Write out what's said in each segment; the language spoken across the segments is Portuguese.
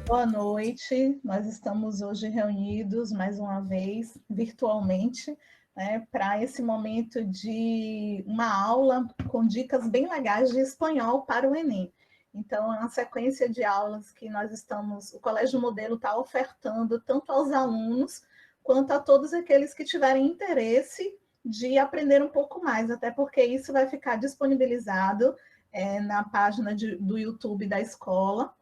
Boa noite, nós estamos hoje reunidos mais uma vez, virtualmente, né, para esse momento de uma aula com dicas bem legais de espanhol para o Enem. Então, é uma sequência de aulas que o Colégio Modelo está ofertando tanto aos alunos quanto a todos aqueles que tiverem interesse de aprender um pouco mais, até porque isso vai ficar disponibilizado na página do YouTube da escola.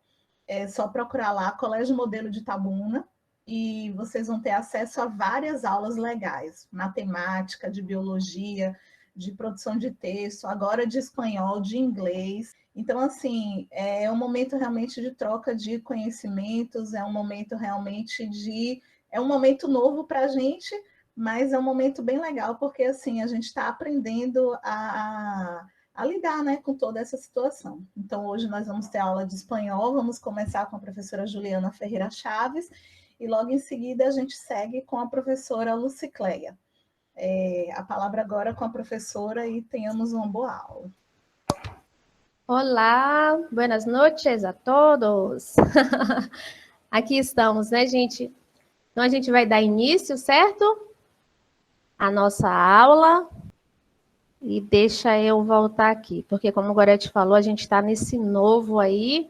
É só procurar lá, Colégio Modelo de Itabuna, e vocês vão ter acesso a várias aulas legais, matemática, de biologia, de produção de texto, agora de espanhol, de inglês. Então, assim, é um momento realmente de troca de conhecimentos, é um momento realmente de... É um momento novo para a gente, mas é um momento bem legal, porque, assim, a gente está aprendendo a lidar, né, com toda essa situação. Então, hoje nós vamos ter aula de espanhol, vamos começar com a professora Juliana Ferreira Chaves, e logo em seguida a gente segue com a professora Lucicleia. A palavra agora com a professora e tenhamos uma boa aula. Olá, buenas noches a todos. Aqui estamos, né, gente? Então, a gente vai dar início, certo? A nossa aula. E deixa eu voltar aqui, porque como o Gorete falou, a gente está nesse novo aí.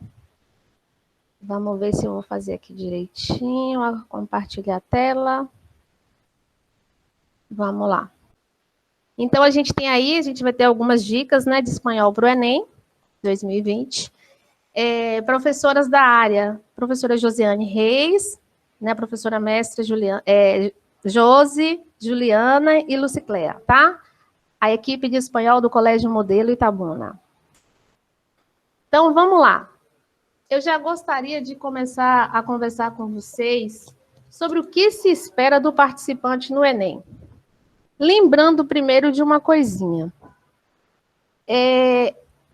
Vamos ver se eu vou fazer aqui direitinho, compartilhar a tela. Vamos lá. Então, a gente vai ter algumas dicas, né, de espanhol para o Enem 2020. Professoras da área, professora Josiane Reis, né, professora mestra Josi, Juliana e Lucicléa, tá? A equipe de espanhol do Colégio Modelo Itabuna. Então, vamos lá. Eu já gostaria de começar a conversar com vocês sobre o que se espera do participante no Enem. Lembrando primeiro de uma coisinha.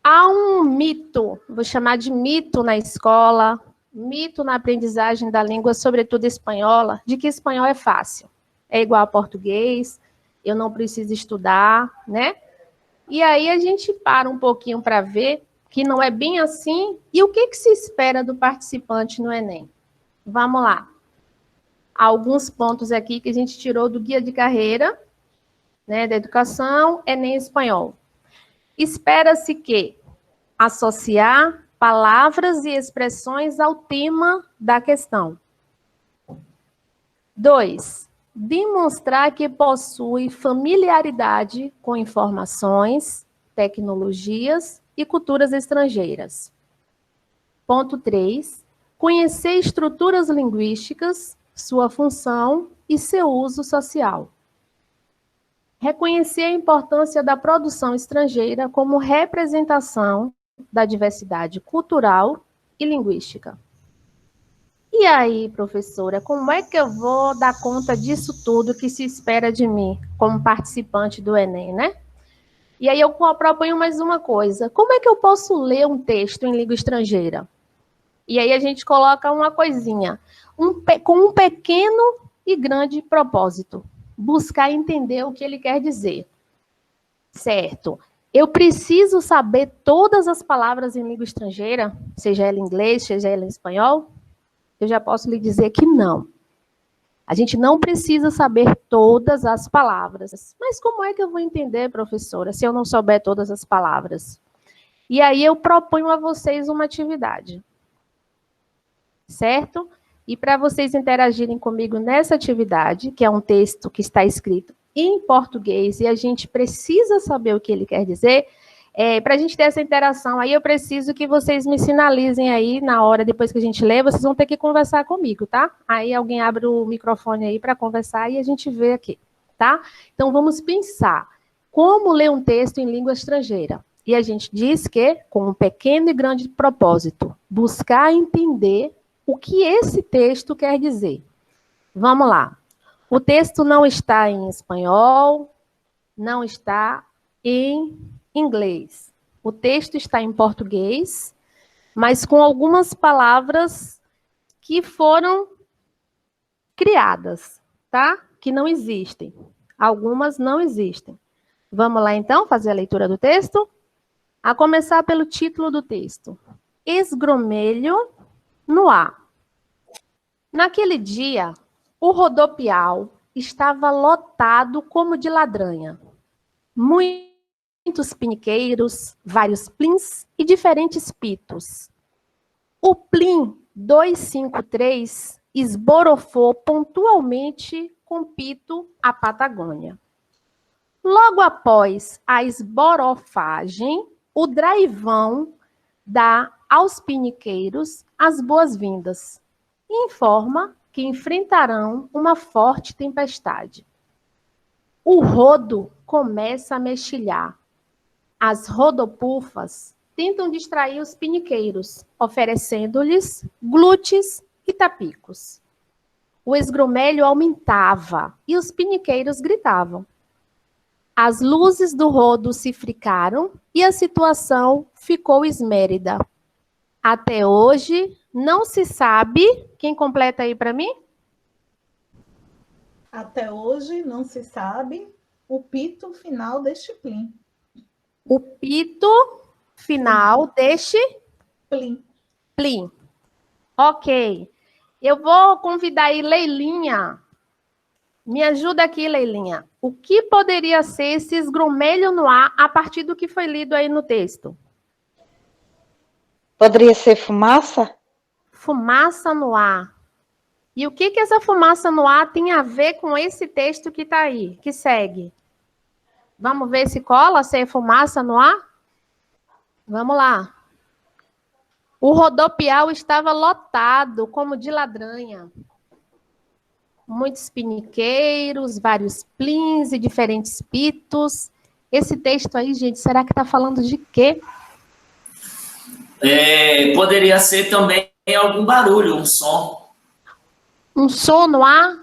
Há um mito, vou chamar de mito na escola, mito na aprendizagem da língua, sobretudo espanhola, de que espanhol é fácil. É igual a português, eu não preciso estudar, né? E aí a gente para um pouquinho para ver que não é bem assim. E o que se espera do participante no Enem? Vamos lá. Alguns pontos aqui que a gente tirou do guia de carreira, né, da educação, Enem espanhol. Espera-se que associar palavras e expressões ao tema da questão. 2. Demonstrar que possui familiaridade com informações, tecnologias e culturas estrangeiras. Ponto 3. Conhecer estruturas linguísticas, sua função e seu uso social. Reconhecer a importância da produção estrangeira como representação da diversidade cultural e linguística. E aí, professora, como é que eu vou dar conta disso tudo que se espera de mim como participante do Enem, né? E aí eu proponho mais uma coisa. Como é que eu posso ler um texto em língua estrangeira? E aí a gente coloca uma coisinha, com um pequeno e grande propósito. Buscar entender o que ele quer dizer. Certo. Eu preciso saber todas as palavras em língua estrangeira, seja ela em inglês, seja ela em espanhol? Eu já posso lhe dizer que não. A gente não precisa saber todas as palavras. Mas como é que eu vou entender, professora, se eu não souber todas as palavras? E aí eu proponho a vocês uma atividade. Certo? E para vocês interagirem comigo nessa atividade, que é um texto que está escrito em português e a gente precisa saber o que ele quer dizer, para a gente ter essa interação, aí eu preciso que vocês me sinalizem aí na hora, depois que a gente lê, vocês vão ter que conversar comigo, tá? Aí alguém abre o microfone aí para conversar e a gente vê aqui, tá? Então vamos pensar como ler um texto em língua estrangeira. E a gente diz que, com um pequeno e grande propósito, buscar entender o que esse texto quer dizer. Vamos lá. O texto não está em espanhol, não está em inglês. O texto está em português, mas com algumas palavras que foram criadas, tá? Que não existem. Algumas não existem. Vamos lá, então, fazer a leitura do texto? A começar pelo título do texto. Esgromelho no ar. Naquele dia, o rodopial estava lotado como de ladranha. Muitos piniqueiros, vários plins e diferentes pitos. O plim 253 esborofou pontualmente com pito a Patagônia. Logo após a esborofagem, o draivão dá aos piniqueiros as boas-vindas e informa que enfrentarão uma forte tempestade. O rodo começa a mexilhar. As rodopufas tentam distrair os piniqueiros, oferecendo-lhes glutes e tapicos. O esgromelho aumentava e os piniqueiros gritavam. As luzes do rodo se fricaram e a situação ficou esmérida. Até hoje, não se sabe... Quem completa aí para mim? Até hoje, não se sabe o pito final deste plim. O pito final deste Plim. plim. Ok. Eu vou convidar aí Leilinha. Me ajuda aqui, Leilinha. O que poderia ser esse esgromelho no ar a partir do que foi lido aí no texto? Poderia ser fumaça? Fumaça no ar. E o que essa fumaça no ar tem a ver com esse texto que está aí, que segue? Vamos ver se cola, se é fumaça no ar? Vamos lá. O rodopial estava lotado, como de ladranha. Muitos piniqueiros, vários plins e diferentes pitos. Esse texto aí, gente, será que está falando de quê? Poderia ser também algum barulho, um som. Um som no ar?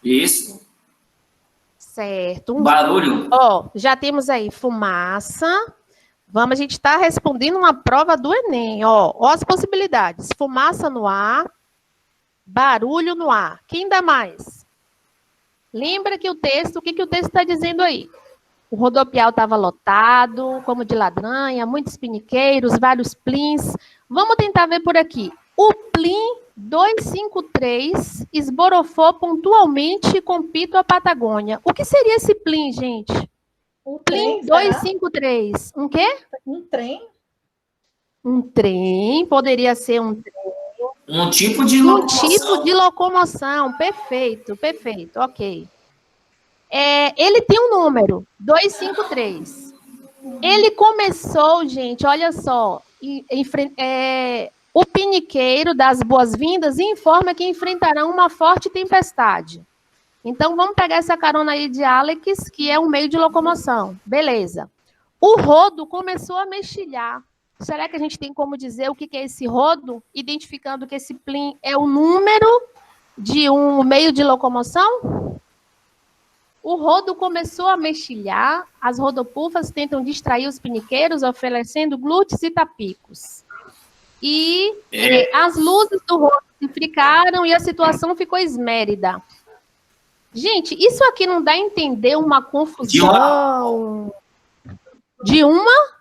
Isso. Certo. Barulho. Já temos aí fumaça. A gente está respondendo uma prova do Enem. Ó as possibilidades. Fumaça no ar, barulho no ar. Quem dá mais? Lembra que o que o texto está dizendo aí? O rodopial estava lotado, como de ladranha, muitos piniqueiros, vários plins. Vamos tentar ver por aqui. O plim 253 esborofou pontualmente com pito a Patagônia. O que seria esse plim, gente? O Plim trem, 253. Um quê? Um trem. Um trem. Poderia ser um trem. Um tipo de Um locomoção. tipo de locomoção. Perfeito, perfeito. Ok. Ele tem um número, 253. Ele começou, gente, olha só, o piniqueiro das boas-vindas informa que enfrentarão uma forte tempestade. Então, vamos pegar essa carona aí de Alex, que é um meio de locomoção. Beleza. O rodo começou a mexilhar. Será que a gente tem como dizer o que é esse rodo? Identificando que esse plim é o número de um meio de locomoção? O rodo começou a mexilhar, as rodopufas tentam distrair os piniqueiros, oferecendo glúteos e tapicos. E as luzes do rodo se fricaram e a situação ficou esmérida. Gente, isso aqui não dá a entender uma confusão? De uma?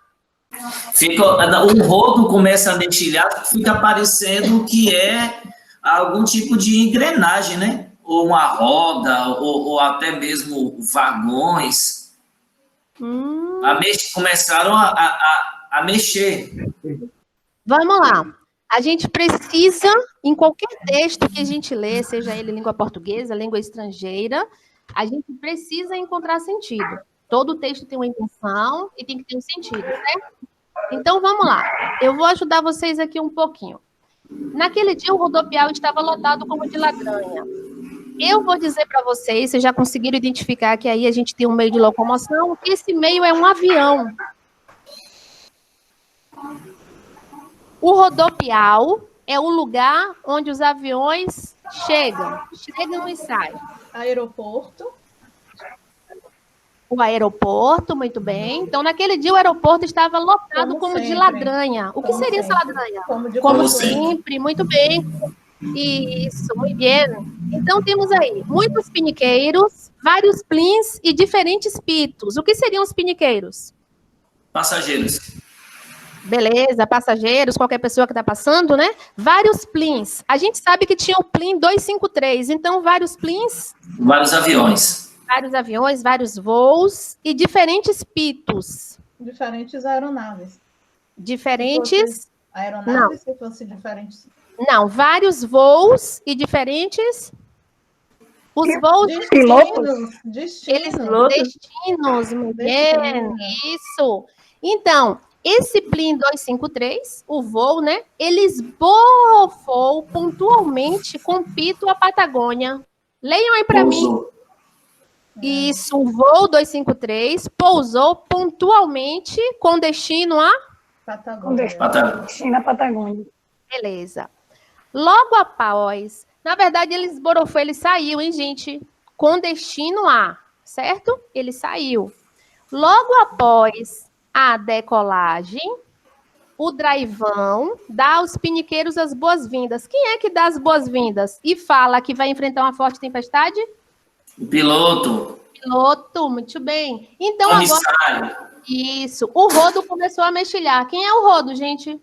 O rodo começa a mexilhar, fica parecendo que é algum tipo de engrenagem, né? Ou uma roda, ou até mesmo vagões. Começaram a mexer. Vamos lá. A gente precisa, em qualquer texto que a gente lê, seja ele língua portuguesa, língua estrangeira, a gente precisa encontrar sentido. Todo texto tem uma intenção e tem que ter um sentido, certo? Então, vamos lá. Eu vou ajudar vocês aqui um pouquinho. Naquele dia, o rodopial estava lotado como de ladranha. Eu vou dizer para vocês já conseguiram identificar que aí a gente tem um meio de locomoção, que esse meio é um avião. O rodopial é o lugar onde os aviões chegam e saem. Aeroporto. O aeroporto, muito bem. Então, naquele dia, o aeroporto estava lotado como de ladranha. O que seria essa ladranha? Como sempre, muito bem. Isso, muito bem. Então, temos aí muitos piniqueiros, vários plins e diferentes pitos. O que seriam os piniqueiros? Passageiros. Beleza, passageiros, qualquer pessoa que está passando, né? Vários plins. A gente sabe que tinha o plin 253, então vários plins, Vários aviões. vários aviões, vários voos e diferentes pitos. Diferentes aeronaves. Diferentes... Aeronaves, se fosse diferentes... Não, vários voos e diferentes... Os voos... Destinos, mulher, isso. Então, esse Plin 253, o voo, né? Ele esbofou pontualmente com Pito a Patagônia. Leiam aí para mim. Isso, o voo 253 pousou pontualmente com destino a Patagônia. Destino a Patagônia. Beleza. Logo após, na verdade, ele esborofou, ele saiu, hein, gente? Com destino a, certo? Ele saiu. Logo após a decolagem, o Draivão dá aos piniqueiros as boas-vindas. Quem é que dá as boas-vindas e fala que vai enfrentar uma forte tempestade? O piloto. Piloto, muito bem. Então, comissário. Agora... Isso. O rodo começou a mexilhar. Quem é o rodo, gente?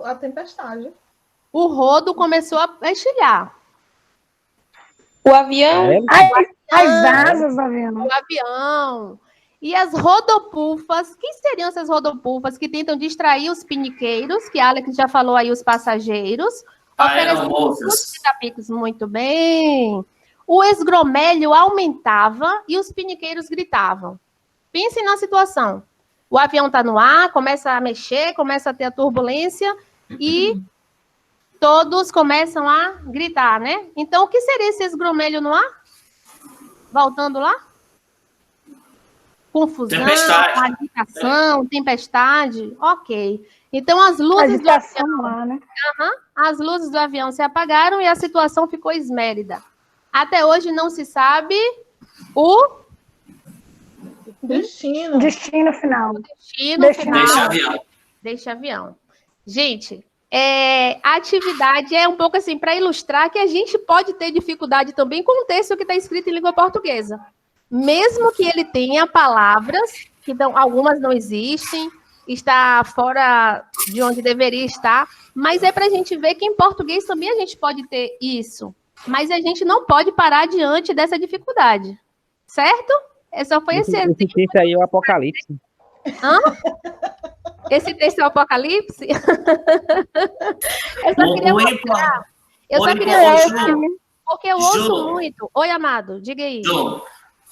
A tempestade. O rodo começou a mexilhar. O avião. As asas do avião. O avião. E as rodopulfas, quem seriam essas rodopulfas que tentam distrair os piniqueiros, que a Alex já falou aí, os passageiros? Aeromoças. Muito bem. O esgromélio aumentava e os piniqueiros gritavam. Pensem na situação. O avião está no ar, começa a mexer, começa a ter a turbulência e todos começam a gritar, né? Então, o que seria esse esgromélio no ar? Voltando lá? Confusão, agitação, tempestade. Ok. Então, as luzes do avião, lá, né? As luzes do avião se apagaram e a situação ficou esmérida. Até hoje não se sabe o destino final. Destino final. Deixa avião. Gente, a atividade é um pouco assim, para ilustrar que a gente pode ter dificuldade também com o texto que está escrito em língua portuguesa. Mesmo que ele tenha palavras, que algumas não existem, está fora de onde deveria estar, mas é para a gente ver que em português também a gente pode ter isso. Mas a gente não pode parar diante dessa dificuldade. Certo? Só foi esse texto aí é o Apocalipse. Hã? Esse texto é o Apocalipse? Eu só queria mostrar. Eu só queria mostrar, porque eu ouço muito. Oi, amado, diga aí.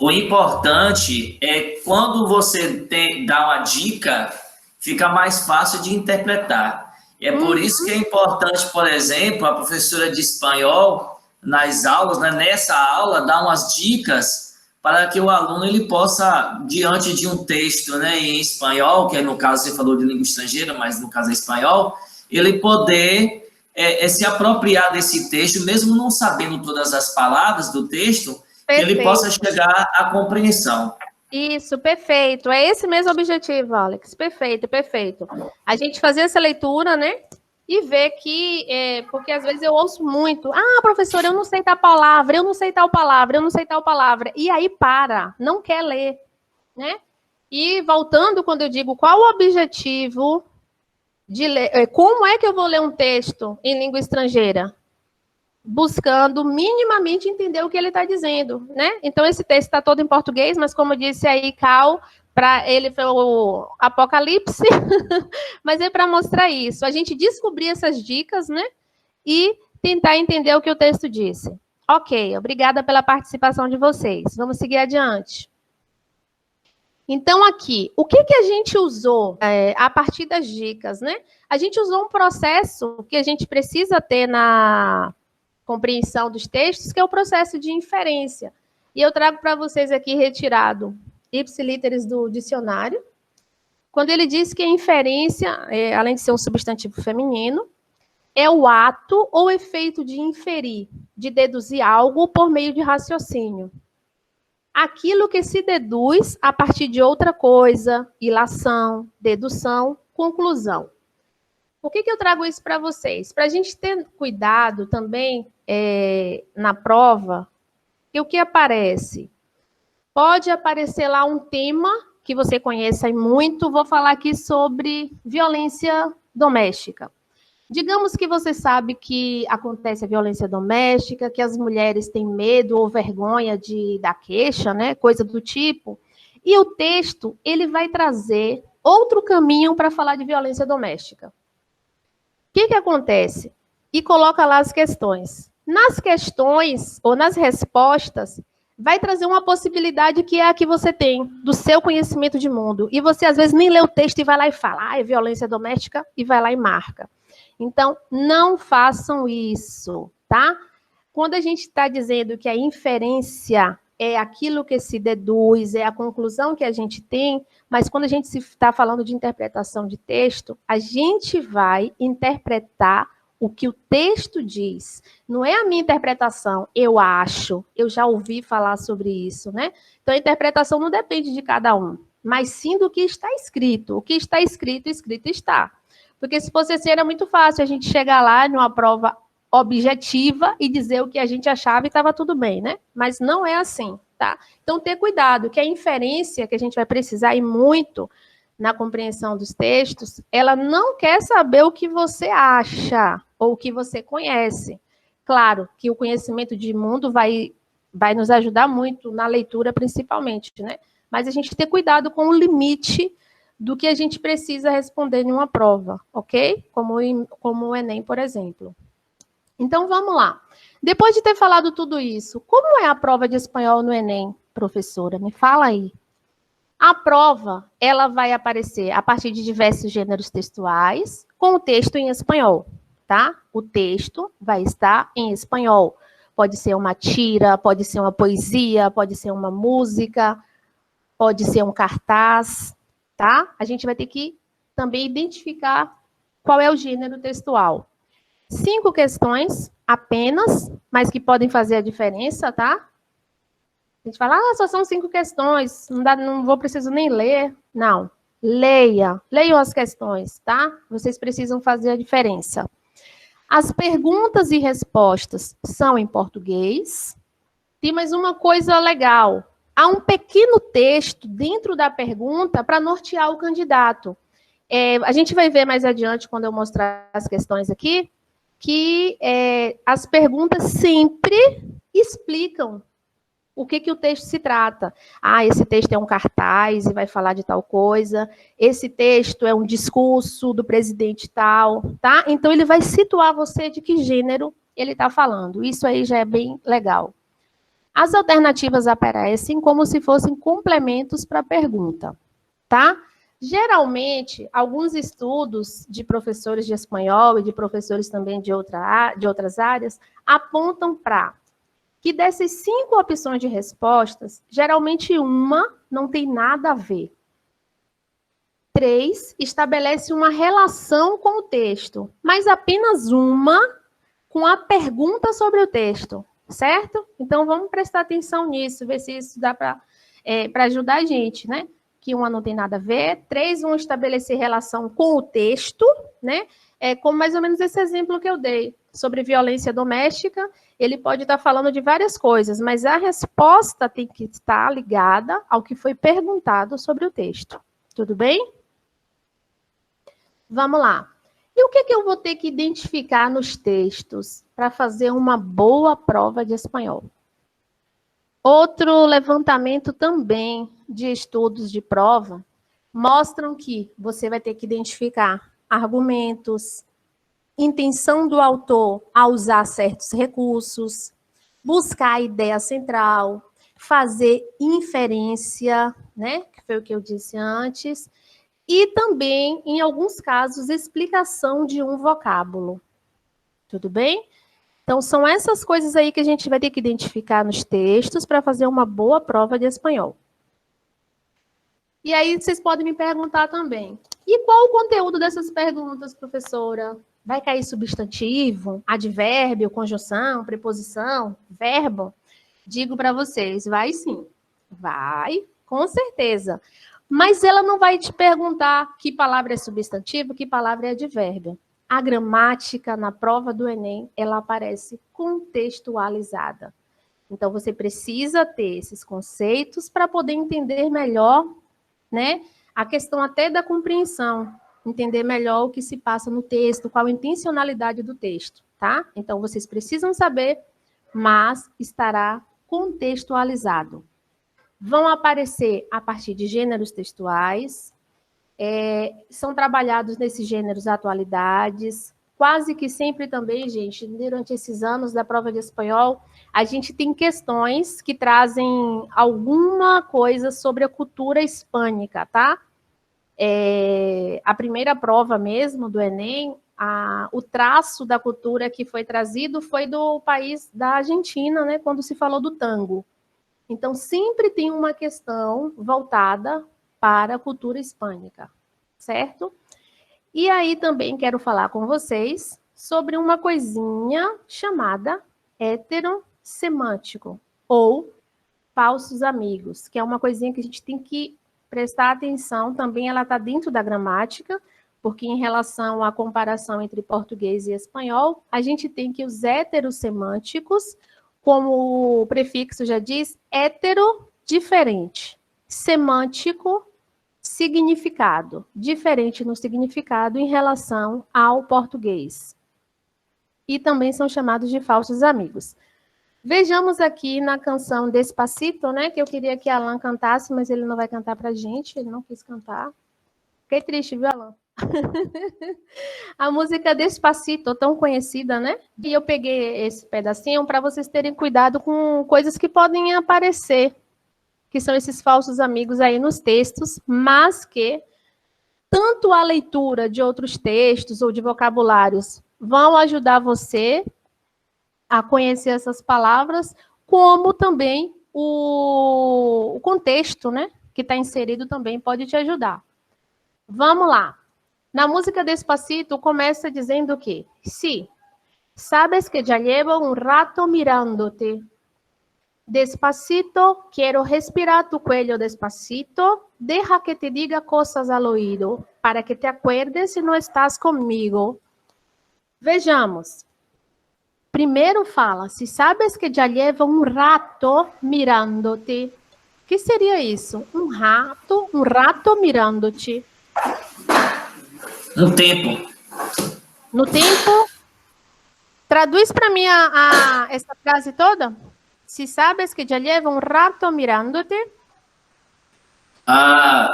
O importante é quando você dá uma dica, fica mais fácil de interpretar. É por isso que é importante, por exemplo, a professora de espanhol, nas aulas, né, nessa aula, dar umas dicas para que o aluno ele possa, diante de um texto, né, em espanhol, que no caso você falou de língua estrangeira, mas no caso é espanhol, ele poder se apropriar desse texto, mesmo não sabendo todas as palavras do texto, que ele possa chegar à compreensão. Isso, perfeito. É esse mesmo objetivo, Alex. Perfeito, perfeito. A gente fazer essa leitura, né? E ver que, porque às vezes eu ouço muito, professor, eu não sei tal palavra, eu não sei tal palavra, eu não sei tal palavra. E aí não quer ler, né? E voltando, quando eu digo qual o objetivo de ler, como é que eu vou ler um texto em língua estrangeira? Buscando minimamente entender o que ele está dizendo, né? Então, esse texto está todo em português, mas como disse aí, Cal, para ele foi o Apocalipse, mas é para mostrar isso, a gente descobrir essas dicas, né? E tentar entender o que o texto disse. Ok, obrigada pela participação de vocês. Vamos seguir adiante. Então, aqui, o que a gente usou a partir das dicas, né? A gente usou um processo que a gente precisa ter na compreensão dos textos, que é o processo de inferência. E eu trago para vocês aqui retirado ipsiliteris do dicionário, quando ele diz que a inferência, além de ser um substantivo feminino, é o ato ou efeito de inferir, de deduzir algo por meio de raciocínio. Aquilo que se deduz a partir de outra coisa, ilação, dedução, conclusão. Por que eu trago isso para vocês? Para a gente ter cuidado também na prova, que o que aparece? Pode aparecer lá um tema que você conheça muito, vou falar aqui sobre violência doméstica. Digamos que você sabe que acontece a violência doméstica, que as mulheres têm medo ou vergonha de dar queixa, né? Coisa do tipo. E o texto, ele vai trazer outro caminho para falar de violência doméstica. O que acontece? E coloca lá as questões. Nas questões, ou nas respostas, vai trazer uma possibilidade que é a que você tem, do seu conhecimento de mundo. E você, às vezes, nem lê o texto e vai lá e fala, é violência doméstica, e vai lá e marca. Então, não façam isso, tá? Quando a gente está dizendo que a inferência é aquilo que se deduz, é a conclusão que a gente tem, mas quando a gente está falando de interpretação de texto, a gente vai interpretar o que o texto diz. Não é a minha interpretação, eu acho, eu já ouvi falar sobre isso, né? Então, a interpretação não depende de cada um, mas sim do que está escrito. O que está escrito, escrito está. Porque se fosse assim, era muito fácil a gente chegar lá numa prova objetiva e dizer o que a gente achava e estava tudo bem, né? Mas não é assim, tá? Então, ter cuidado, que a inferência que a gente vai precisar ir muito na compreensão dos textos, ela não quer saber o que você acha ou o que você conhece. Claro que o conhecimento de mundo vai nos ajudar muito na leitura, principalmente, né? Mas a gente ter cuidado com o limite do que a gente precisa responder em uma prova, ok? Como o Enem, por exemplo. Então, vamos lá. Depois de ter falado tudo isso, como é a prova de espanhol no Enem, professora? Me fala aí. A prova, ela vai aparecer a partir de diversos gêneros textuais, com o texto em espanhol, tá? O texto vai estar em espanhol. Pode ser uma tira, pode ser uma poesia, pode ser uma música, pode ser um cartaz, tá? A gente vai ter que também identificar qual é o gênero textual. 5 questões apenas, mas que podem fazer a diferença, tá? A gente fala, só são 5 questões, não vou preciso nem ler. Não, leiam as questões, tá? Vocês precisam fazer a diferença. As perguntas e respostas são em português. Tem mais uma coisa legal. Há um pequeno texto dentro da pergunta para nortear o candidato. A gente vai ver mais adiante, quando eu mostrar as questões aqui, que as perguntas sempre explicam o que o texto se trata. Esse texto é um cartaz e vai falar de tal coisa. Esse texto é um discurso do presidente tal, tá? Então, ele vai situar você de que gênero ele está falando. Isso aí já é bem legal. As alternativas aparecem como se fossem complementos para a pergunta, tá? Geralmente, alguns estudos de professores de espanhol e de professores também de outras áreas apontam para que dessas 5 opções de respostas, geralmente uma não tem nada a ver. 3 estabelece uma relação com o texto, mas apenas uma com a pergunta sobre o texto, certo? Então, vamos prestar atenção nisso, ver se isso dá para ajudar a gente, né? Que uma não tem nada a ver, 3 vão estabelecer relação com o texto, né? Como mais ou menos esse exemplo que eu dei sobre violência doméstica, ele pode estar falando de várias coisas, mas a resposta tem que estar ligada ao que foi perguntado sobre o texto. Tudo bem? Vamos lá. E o que eu vou ter que identificar nos textos para fazer uma boa prova de espanhol? Outro levantamento também de estudos de prova mostram que você vai ter que identificar argumentos, intenção do autor a usar certos recursos, buscar a ideia central, fazer inferência, né, que foi o que eu disse antes, e também, em alguns casos, explicação de um vocábulo. Tudo bem? Então, são essas coisas aí que a gente vai ter que identificar nos textos para fazer uma boa prova de espanhol. E aí, vocês podem me perguntar também, e qual o conteúdo dessas perguntas, professora? Vai cair substantivo, advérbio, conjunção, preposição, verbo? Digo para vocês, vai sim. Vai, com certeza. Mas ela não vai te perguntar que palavra é substantivo, que palavra é advérbio. A gramática, na prova do Enem, ela aparece contextualizada. Então, você precisa ter esses conceitos para poder entender melhor, né? A questão até da compreensão, entender melhor o que se passa no texto, qual a intencionalidade do texto, tá? Então, vocês precisam saber, mas estará contextualizado. Vão aparecer a partir de gêneros textuais, são trabalhados nesses gêneros atualidades, quase que sempre também, gente, durante esses anos da prova de espanhol, a gente tem questões que trazem alguma coisa sobre a cultura hispânica, tá? A primeira prova mesmo do Enem, o traço da cultura que foi trazido foi do país da Argentina, né, quando se falou do tango. Então, sempre tem uma questão voltada para a cultura hispânica, certo? E aí também quero falar com vocês sobre uma coisinha chamada heterosemântico, ou falsos amigos, que é uma coisinha que a gente tem que prestar atenção, também ela está dentro da gramática, porque em relação à comparação entre português e espanhol, a gente tem que os heterosemânticos, como o prefixo já diz, hetero, diferente, semântico, significado, diferente no significado em relação ao português. E também são chamados de falsos amigos. Vejamos aqui na canção Despacito, né, que eu queria que Alan cantasse, mas ele não vai cantar pra gente, ele não quis cantar. Fiquei triste, viu, Alan? A música Despacito, tão conhecida, né? E eu peguei esse pedacinho para vocês terem cuidado com coisas que podem aparecer, que são esses falsos amigos aí nos textos, mas que tanto a leitura de outros textos ou de vocabulários vão ajudar você a conhecer essas palavras, como também o contexto, né, que está inserido também pode te ajudar. Vamos lá. Na música Despacito, começa dizendo que sí, sabes que ya llevo un rato mirándote. Despacito, quiero respirar tu cuello despacito. Deja que te diga cosas al oído, para que te acuerdes si no estás conmigo. Vejamos. Primeiro fala, se sabes que já lleva um rato mirando-te. O que seria isso? Um rato mirando-te. Um tempo. No tempo, traduz para mim essa frase toda. Se sabes que já lleva um rato mirando-te.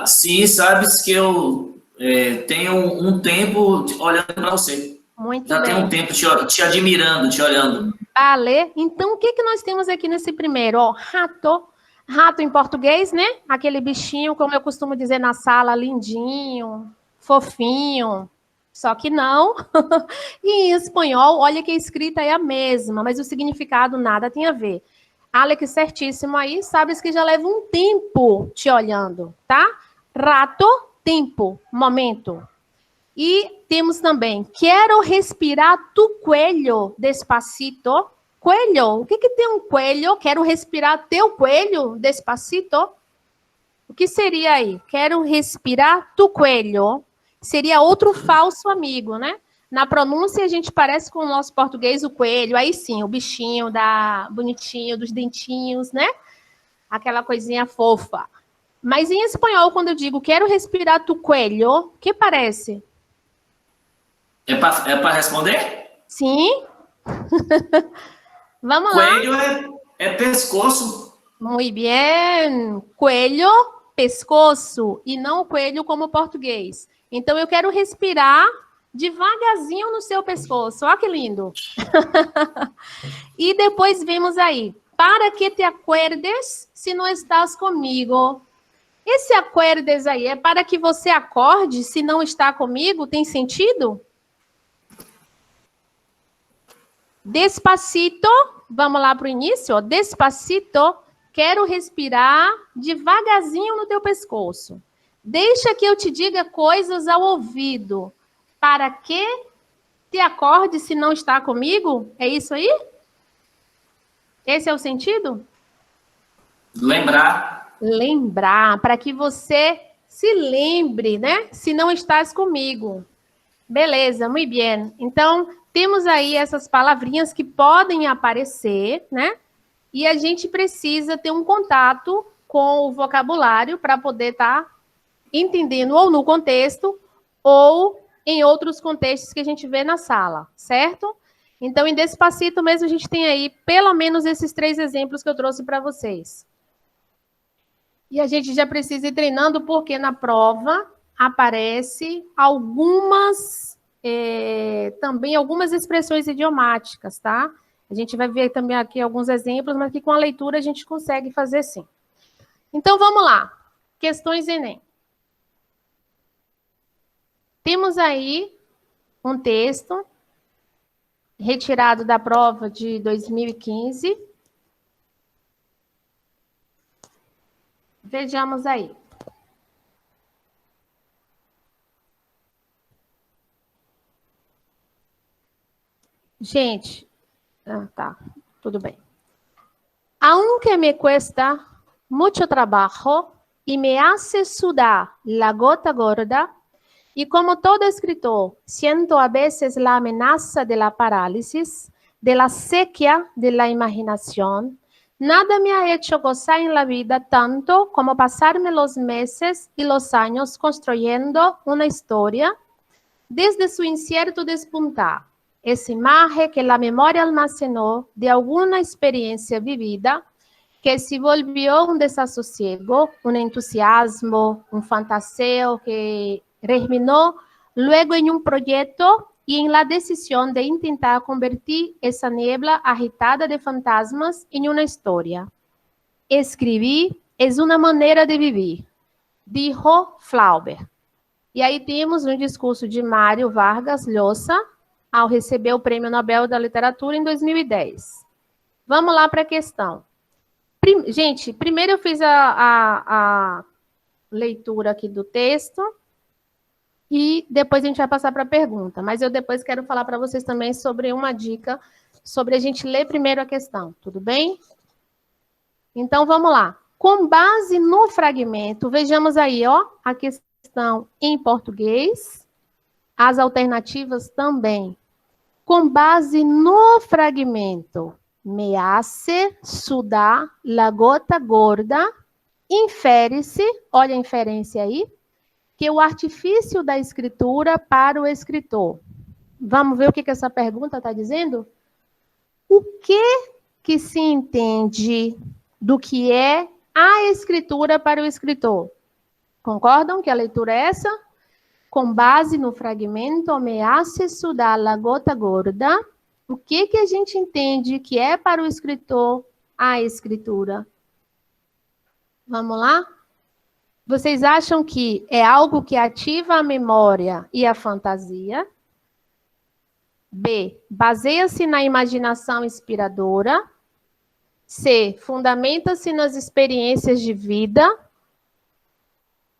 Sim, sabes que eu tenho um tempo olhando para você. Muito Já bem. tem um tempo te admirando, te olhando. Vale. Então, o que nós temos aqui nesse primeiro? Ó, rato. Rato em português, né? Aquele bichinho, como eu costumo dizer na sala, lindinho, fofinho. Só que não. E em espanhol, olha que a escrita é a mesma, mas o significado nada tem a ver. Alex, certíssimo aí. Sabes que já leva um tempo te olhando, tá? Rato, tempo, momento. E temos também, quero respirar tu cuello despacito. Coelho, o que tem um coelho? Quero respirar teu coelho despacito. O que seria aí? Quero respirar tu coelho. Seria outro falso amigo, né? Na pronúncia a gente parece com o nosso português o coelho. Aí sim, o bichinho bonitinho, dos dentinhos, né? Aquela coisinha fofa. Mas em espanhol, quando eu digo quero respirar tu coelho, o que parece? É para responder? Sim. Vamos Coelho lá. é pescoço. Muito bem. Coelho, pescoço. E não coelho como português. Então, eu quero respirar devagarzinho no seu pescoço. Olha que lindo. E depois vemos aí. Para que te acuerdes se não estás comigo. Esse acuerdes aí é para que você acorde se não está comigo? Tem sentido? Despacito, vamos lá para o início, ó. Despacito, quero respirar devagarzinho no teu pescoço. Deixa que eu te diga coisas ao ouvido, para que te acorde se não está comigo? É isso aí? Esse é o sentido? Lembrar. Lembrar, para que você se lembre, né? Se não estás comigo. Beleza, muito bem. Então, temos aí essas palavrinhas que podem aparecer, né? E a gente precisa ter um contato com o vocabulário para poder estar entendendo ou no contexto ou em outros contextos que a gente vê na sala, certo? Então, em Despacito mesmo, a gente tem aí pelo menos esses 3 exemplos que eu trouxe para vocês. E a gente já precisa ir treinando, porque na prova aparece também algumas expressões idiomáticas, tá? A gente vai ver também aqui alguns exemplos, mas que com a leitura a gente consegue fazer sim. Então, vamos lá. Questões Enem. Temos aí um texto retirado da prova de 2015. Vejamos aí. Gente, tá, tudo bem. Aunque me cuesta mucho trabajo y me hace sudar la gota gorda, y como todo escritor, siento a veces la amenaza de la parálisis, de la sequía de la imaginación, nada me ha hecho gozar en la vida tanto como pasarme los meses y los años construyendo una historia desde su incierto despuntar, esa imagen que la memoria almacenó de alguna experiencia vivida que se volvió un desasosiego, un entusiasmo, un fantaseo que germinó luego en un proyecto y en la decisión de intentar convertir esa niebla agitada de fantasmas en una historia. Escribir es una manera de vivir, dijo Flaubert. E aí temos um discurso de Mário Vargas Llosa, ao receber o Prêmio Nobel da Literatura em 2010. Vamos lá para a questão. Gente, primeiro eu fiz a leitura aqui do texto e depois a gente vai passar para a pergunta. Mas eu depois quero falar para vocês também sobre uma dica, sobre a gente ler primeiro a questão, tudo bem? Então, vamos lá. Com base no fragmento, vejamos aí, ó, a questão em português, as alternativas também. Com base no fragmento, me hace sudar la gota gorda, infere-se, olha a inferência aí, que o artifício da escritura para o escritor. Vamos ver o que essa pergunta está dizendo? O que se entende do que é a escritura para o escritor? Concordam que a leitura é essa? Com base no fragmento, me hace sudar la gota gorda. O que a gente entende que é para o escritor a escritura? Vamos lá? Vocês acham que é algo que ativa a memória e a fantasia? B, baseia-se na imaginação inspiradora. C, fundamenta-se nas experiências de vida.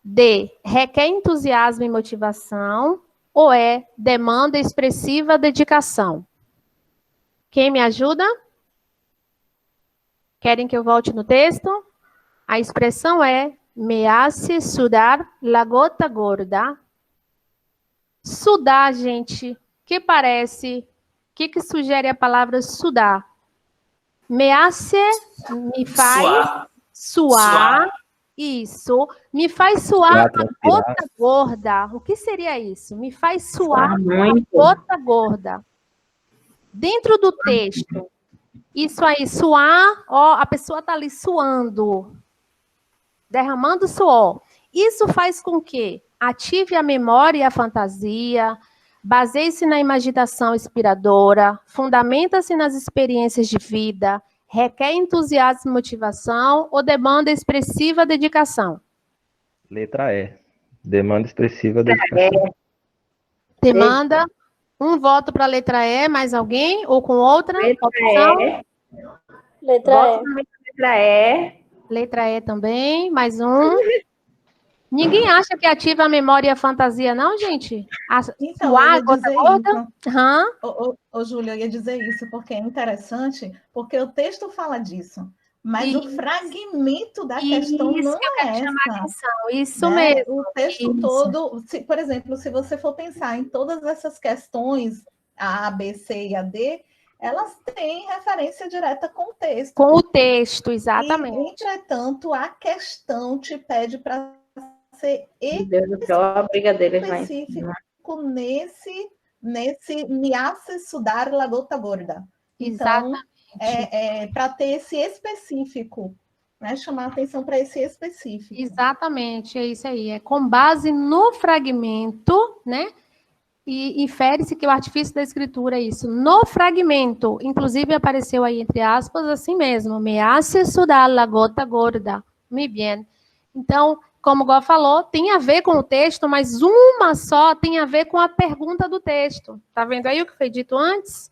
D, requer entusiasmo e motivação. Ou E, demanda expressiva dedicação. Quem me ajuda? Querem que eu volte no texto? A expressão é me hace sudar la gota gorda. Sudar, gente, que parece? O que sugere a palavra sudar? Me hace, me faz suar. Isso. Me faz suar a gota gorda. O que seria isso? Me faz suar a gota gorda. Dentro do texto, isso aí, suar, ó, a pessoa está ali suando, derramando suor. Isso faz com que ative a memória e a fantasia, baseie-se na imaginação inspiradora, fundamenta-se nas experiências de vida, requer entusiasmo e motivação ou demanda expressiva dedicação? Letra E. Demanda expressiva dedicação. Demanda. Um voto para a letra E, mais alguém? Ou com outra opção? Letra E. Letra E também, mais um. Ninguém acha que ativa a memória e a fantasia, não, gente? Então, Suar, eu ia gota dizer gorda? isso. Ô, Júlia, eu ia dizer isso, porque é interessante, porque o texto fala disso, mas o fragmento da questão não é essa. Isso mesmo. O texto todo, por exemplo, se você for pensar em todas essas questões, a B, C e a D, elas têm referência direta com o texto. Com o texto, exatamente. E, entretanto, a questão te pede para ser Meu Deus do céu, a briga deles vai. específico nesse me hace sudar la gota gorda. Então, para ter esse específico, né? Chamar a atenção para esse específico. Exatamente, é isso aí. É com base no fragmento, né? E infere-se que o artifício da escritura é isso. No fragmento, inclusive apareceu aí entre aspas assim mesmo. Me hace sudar la gota gorda. Muy bien. Então, como o Gó falou, tem a ver com o texto, mas uma só tem a ver com a pergunta do texto. Tá vendo aí o que foi dito antes?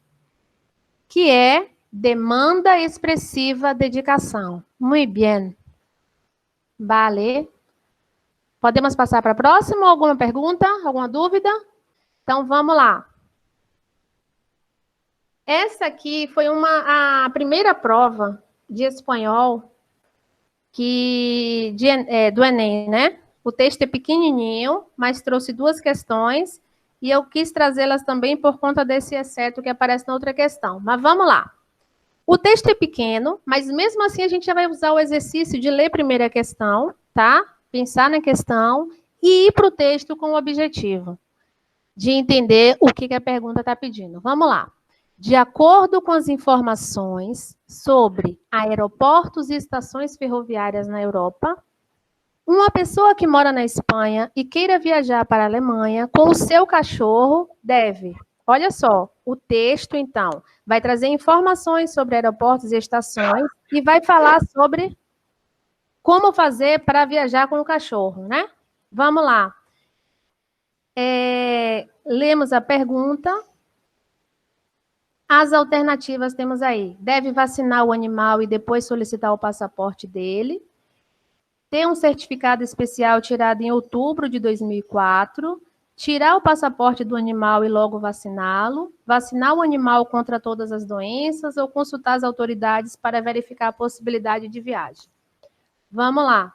Que é demanda expressiva, dedicação. Muito bem. Vale. Podemos passar para a próxima? Alguma pergunta? Alguma dúvida? Então, vamos lá. Essa aqui foi a primeira prova de espanhol do Enem, né? O texto é pequenininho, mas trouxe 2 questões e eu quis trazê-las também por conta desse exceto que aparece na outra questão. Mas vamos lá. O texto é pequeno, mas mesmo assim a gente já vai usar o exercício de ler primeiro a questão, tá? Pensar na questão e ir para o texto com o objetivo de entender o que a pergunta está pedindo. Vamos lá. De acordo com as informações sobre aeroportos e estações ferroviárias na Europa, uma pessoa que mora na Espanha e queira viajar para a Alemanha com o seu cachorro deve... Olha só, o texto, então, vai trazer informações sobre aeroportos e estações e vai falar sobre como fazer para viajar com o cachorro, né? Vamos lá. Lemos a pergunta. As alternativas temos aí. Deve vacinar o animal e depois solicitar o passaporte dele. Ter um certificado especial tirado em outubro de 2004. Tirar o passaporte do animal e logo vaciná-lo. Vacinar o animal contra todas as doenças ou consultar as autoridades para verificar a possibilidade de viagem. Vamos lá.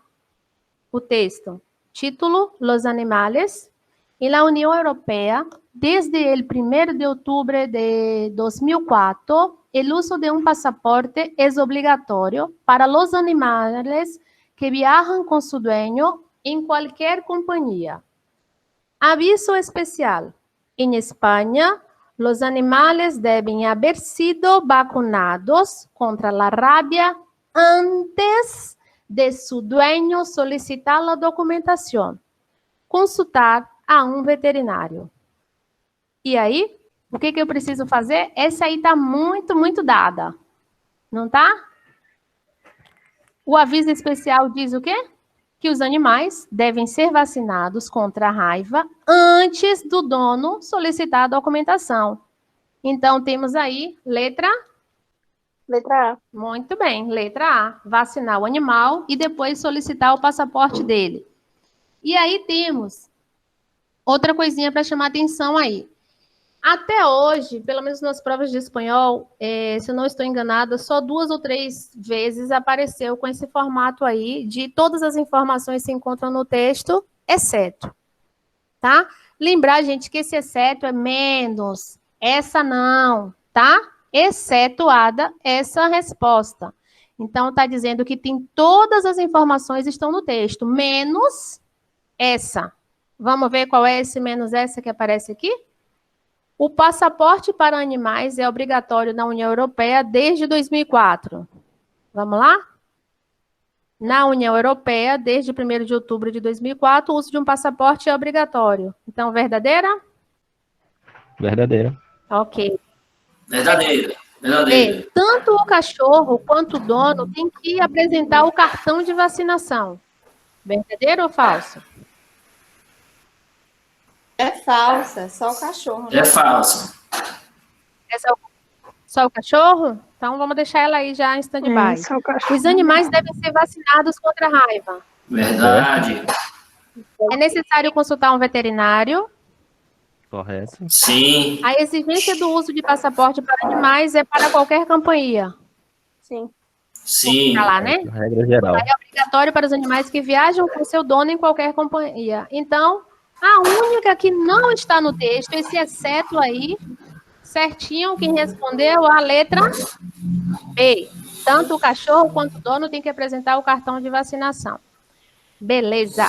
O texto. Título: Los animales. En la Unión Europea, desde el 1 de octubre de 2004, el uso de un pasaporte es obligatorio para los animales que viajan con su dueño en cualquier compañía. Aviso especial. En España, los animales deben haber sido vacunados contra la rabia antes de su dueño solicitar la documentación. Consultar a um veterinário. E aí, o que eu preciso fazer? Essa aí está muito, muito dada. Não tá? O aviso especial diz o quê? Que os animais devem ser vacinados contra a raiva antes do dono solicitar a documentação. Então, temos aí letra A. Muito bem, letra A. Vacinar o animal e depois solicitar o passaporte dele. E aí temos outra coisinha para chamar atenção aí. Até hoje, pelo menos nas provas de espanhol, se eu não estou enganada, só 2 ou 3 vezes apareceu com esse formato aí, de todas as informações se encontram no texto, exceto. Tá? Lembrar, gente, que esse exceto é menos, essa não, tá? Excetuada essa resposta. Então, está dizendo que tem todas as informações estão no texto, menos essa. Vamos ver qual é esse menos essa que aparece aqui? O passaporte para animais é obrigatório na União Europeia desde 2004. Vamos lá? Na União Europeia, desde 1º de outubro de 2004, o uso de um passaporte é obrigatório. Então, verdadeira? Verdadeira. Ok. Verdadeira. Tanto o cachorro quanto o dono tem que apresentar o cartão de vacinação. Verdadeiro ou falso? É falsa, é só o cachorro. Né? É falso. É só o cachorro? Então vamos deixar ela aí já em stand-by. Os animais devem ser vacinados contra a raiva. Verdade. É necessário consultar um veterinário. Correto. Sim. A exigência do uso de passaporte para animais é para qualquer companhia. Sim. Sim. Tá lá, né? Regra geral. É obrigatório para os animais que viajam com seu dono em qualquer companhia. Então, a única que não está no texto, esse exceto aí, certinho, quem respondeu a letra B. Tanto o cachorro quanto o dono tem que apresentar o cartão de vacinação. Beleza.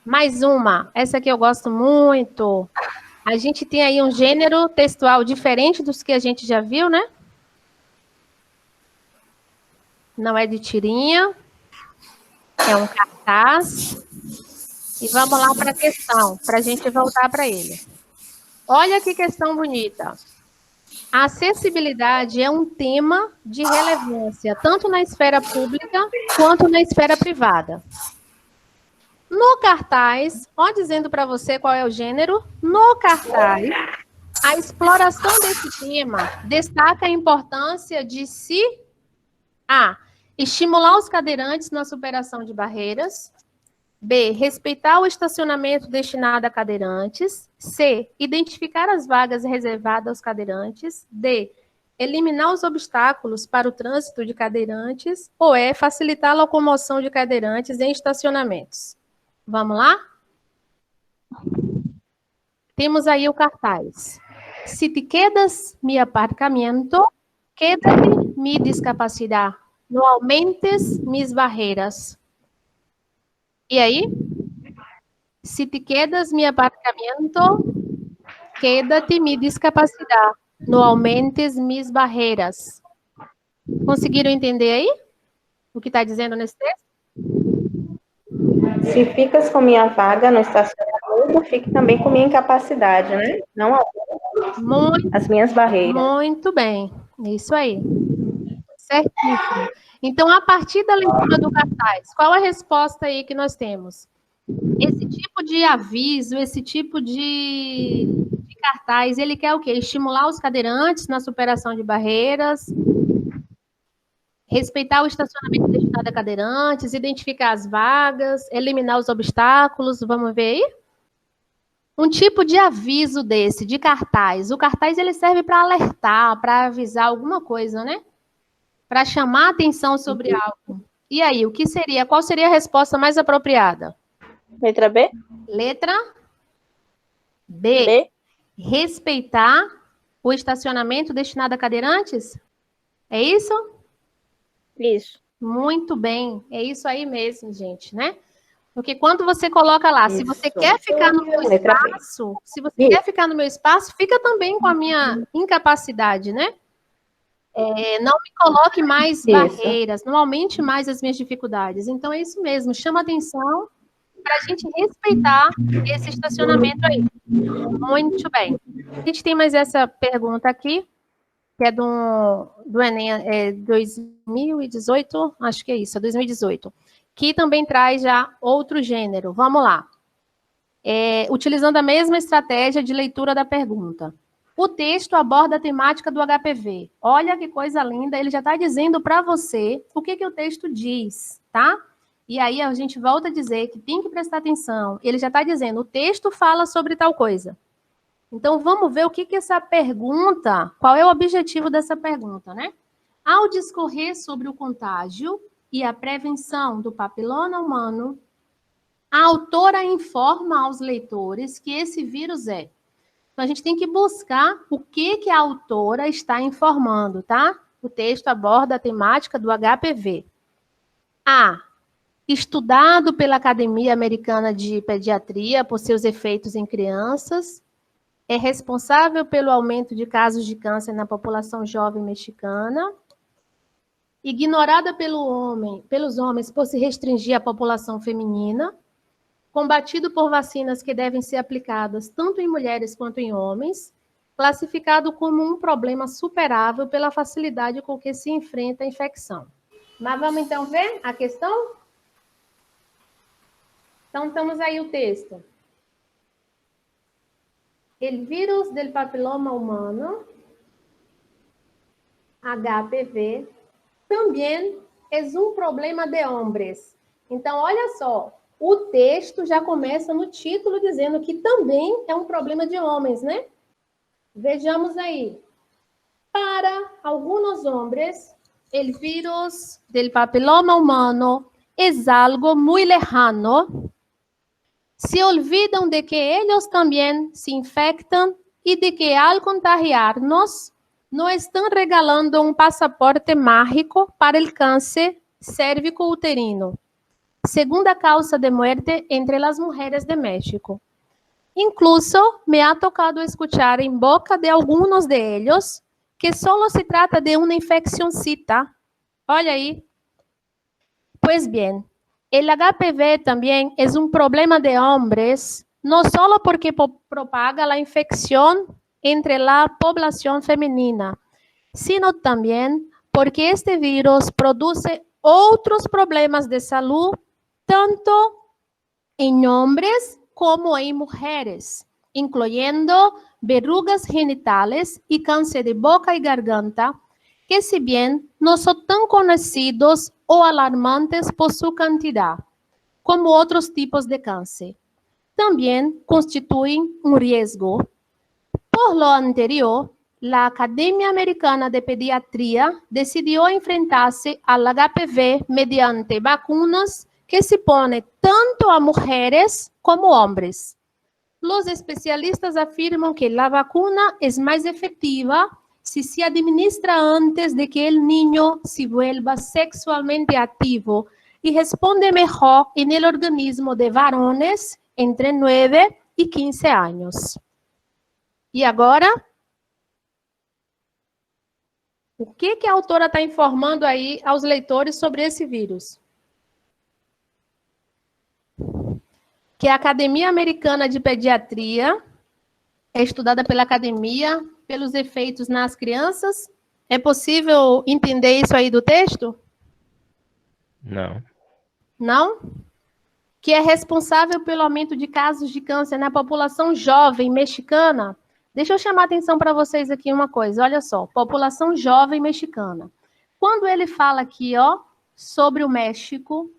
Mais uma, essa aqui eu gosto muito. A gente tem aí um gênero textual diferente dos que a gente já viu, né? Não é de tirinha, é um cartaz. E vamos lá para a questão, para a gente voltar para ele. Olha que questão bonita. A acessibilidade é um tema de relevância, tanto na esfera pública quanto na esfera privada. No cartaz, ó, dizendo para você qual é o gênero, no cartaz, a exploração desse tema destaca a importância de A. Estimular os cadeirantes na superação de barreiras. B. Respeitar o estacionamento destinado a cadeirantes. C. Identificar as vagas reservadas aos cadeirantes. D. Eliminar os obstáculos para o trânsito de cadeirantes. Ou E. Facilitar a locomoção de cadeirantes em estacionamentos. Vamos lá? Temos aí o cartaz. Si te quedas mi aparcamiento, quédate mi discapacidad. No aumentes mis barreiras. E aí? Si te quedas mi aparcamiento, quédate mi discapacidad. No aumentes mis barreiras. Conseguiram entender aí? O que está dizendo nesse texto? Se ficas com minha vaga no estacionamento, fique também com minha incapacidade, né? Não as minhas barreiras. Muito bem. Isso aí. Certíssimo. Então, a partir da leitura do cartaz, qual a resposta aí que nós temos? Esse tipo de aviso, esse tipo de cartaz, ele quer o quê? Estimular os cadeirantes na superação de barreiras, respeitar o estacionamento destinado a cadeirantes, identificar as vagas, eliminar os obstáculos, vamos ver aí? Um tipo de aviso desse, de cartaz. O cartaz, ele serve para alertar, para avisar alguma coisa, né? Para chamar a atenção sobre algo. E aí, o que seria? Qual seria a resposta mais apropriada? Letra B? Letra B. Respeitar o estacionamento destinado a cadeirantes? É isso? Isso. Muito bem. É isso aí mesmo, gente, né? Porque quando você coloca lá, se você quer ficar no meu espaço, fica também com a minha incapacidade, né? Não me coloque mais barreiras, não aumente mais as minhas dificuldades. Então, é isso mesmo, chama atenção para a gente respeitar esse estacionamento aí. Muito bem. A gente tem mais essa pergunta aqui, que é do Enem 2018, acho que é isso, 2018, que também traz já outro gênero. Vamos lá. Utilizando a mesma estratégia de leitura da pergunta. O texto aborda a temática do HPV. Olha que coisa linda, ele já está dizendo para você o que o texto diz, tá? E aí a gente volta a dizer que tem que prestar atenção. Ele já está dizendo, o texto fala sobre tal coisa. Então, vamos ver o que essa pergunta, qual é o objetivo dessa pergunta, né? Ao discorrer sobre o contágio e a prevenção do papiloma humano, a autora informa aos leitores que esse vírus é. Então, a gente tem que buscar o que a autora está informando, tá? O texto aborda a temática do HPV. A. Estudado pela Academia Americana de Pediatria por seus efeitos em crianças, é responsável pelo aumento de casos de câncer na população jovem mexicana, ignorada pelos homens por se restringir à população feminina, combatido por vacinas que devem ser aplicadas tanto em mulheres quanto em homens, classificado como um problema superável pela facilidade com que se enfrenta a infecção. Mas vamos então ver a questão? Então, temos aí o texto. El virus del papiloma humano, HPV, também é um problema de homens. Então, olha só, o texto já começa no título dizendo que também é um problema de homens, né? Vejamos aí. Para alguns homens, el virus del papiloma humano es algo muy lejano. Se olvidam de que eles também se infectam e de que, ao contagiar-nos, nos estão regalando um passaporte mágico para o câncer cérvico-uterino. segunda causa de muerte entre las mujeres de México. Incluso me ha tocado escuchar en boca de algunos de ellos que solo se trata de una infeccióncita. Olha aí. Pues bien, el HPV también es un problema de hombres, no solo porque propaga la infección entre la población femenina, sino también porque este virus produce otros problemas de salud, tanto en hombres como en mujeres, incluyendo verrugas genitales y cáncer de boca y garganta, que si bien no son tan conocidos o alarmantes por su cantidad, como otros tipos de cáncer, también constituyen un riesgo. Por lo anterior, la Academia Americana de Pediatría decidió enfrentarse al HPV mediante vacunas que se ponen tanto a mujeres como hombres. Los especialistas afirman que la vacuna es más efectiva si se administra antes de que el niño se vuelva sexualmente activo y responde mejor en el organismo de varones entre 9 y 15 años. E agora, o que a autora está informando aí aos leitores sobre esse vírus? Que a Academia Americana de Pediatria é estudada pela academia pelos efeitos nas crianças. É possível entender isso aí do texto? Não. Não? Que é responsável pelo aumento de casos de câncer na população jovem mexicana. Deixa eu chamar a atenção para vocês aqui uma coisa, olha só, população jovem mexicana. Quando ele fala aqui, ó, sobre o México,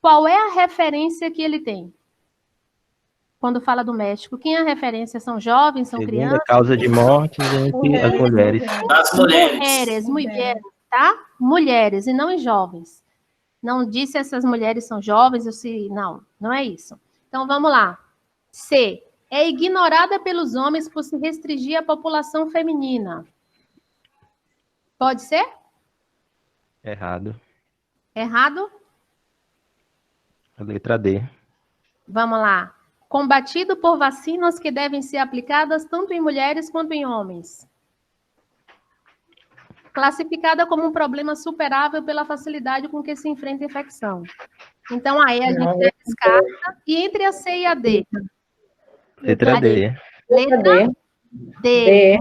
qual é a referência que ele tem? Quando fala do México, quem é a referência? São jovens, são Segunda crianças? causa de morte entre as mulheres. As mulheres. Mulheres, tá? Mulheres, e não em jovens. Não disse essas mulheres são jovens, ou se... não é isso. Então, vamos lá. C. É ignorada pelos homens por se restringir à população feminina. Pode ser? Errado. Errado? A letra D. Vamos lá. Combatido por vacinas que devem ser aplicadas tanto em mulheres quanto em homens. Classificada como um problema superável pela facilidade com que se enfrenta a infecção. Então, aí a gente descarta. E entre a C e a D? Letra D. Letra D.